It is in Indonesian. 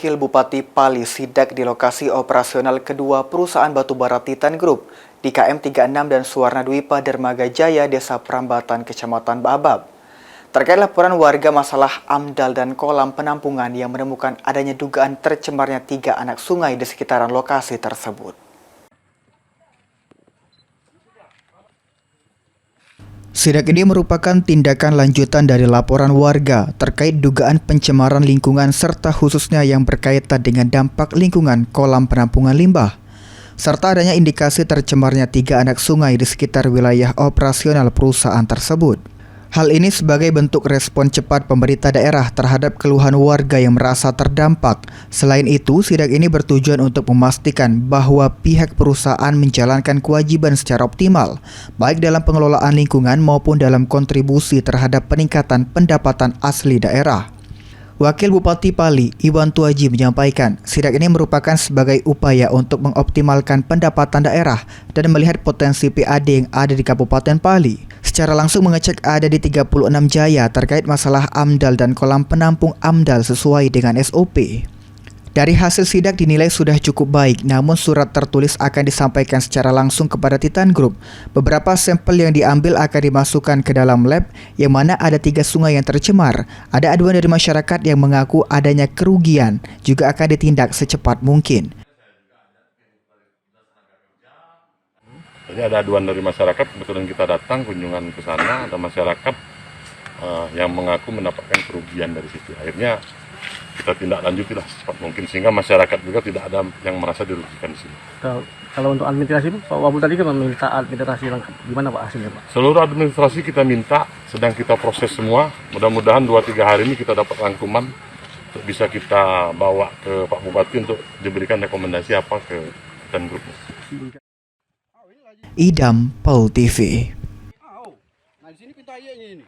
Wakil Bupati Pali sidak di lokasi operasional kedua perusahaan batubara Titan Group di KM 36 dan Suwarna Dwipa Dermaga Jaya, Desa Prambatan, Kecamatan Baabab. Terkait laporan warga masalah amdal dan kolam penampungan yang menemukan adanya dugaan tercemarnya 3 anak sungai di sekitaran lokasi tersebut. Sidak ini merupakan tindakan lanjutan dari laporan warga terkait dugaan pencemaran lingkungan serta khususnya yang berkaitan dengan dampak lingkungan kolam penampungan limbah, serta adanya indikasi tercemarnya 3 anak sungai di sekitar wilayah operasional perusahaan tersebut. Hal ini sebagai bentuk respon cepat pemerintah daerah terhadap keluhan warga yang merasa terdampak. Selain itu, sidak ini bertujuan untuk memastikan bahwa pihak perusahaan menjalankan kewajiban secara optimal, baik dalam pengelolaan lingkungan maupun dalam kontribusi terhadap peningkatan pendapatan asli daerah. Wakil Bupati Pali, Iwan Tuaji menyampaikan, sidak ini merupakan sebagai upaya untuk mengoptimalkan pendapatan daerah dan melihat potensi PAD yang ada di Kabupaten Pali. Secara langsung mengecek ada di 36 Jaya terkait masalah AMDAL dan kolam penampung AMDAL sesuai dengan SOP. Dari hasil sidak dinilai sudah cukup baik, namun surat tertulis akan disampaikan secara langsung kepada Titan Group. Beberapa sampel yang diambil akan dimasukkan ke dalam lab, yang mana ada 3 sungai yang tercemar. Ada aduan dari masyarakat yang mengaku adanya kerugian, juga akan ditindak secepat mungkin. Jadi ada aduan dari masyarakat, kebetulan kita datang kunjungan ke sana, ada masyarakat yang mengaku mendapatkan kerugian dari situ. Akhirnya kita tindak lanjutilah secepat mungkin sehingga masyarakat juga tidak ada yang merasa dirugikan di sini. Kalau untuk administrasi Pak Wabu tadi kan meminta administrasi lengkap, gimana Pak hasilnya Pak? Seluruh administrasi kita minta, sedang kita proses semua. Mudah-mudahan 2-3 hari ini kita dapat rangkuman untuk bisa kita bawa ke Pak Bupati untuk diberikan rekomendasi apa ke Titan Group. Idam, PAL TV. Nah di sini pintu airnya ini.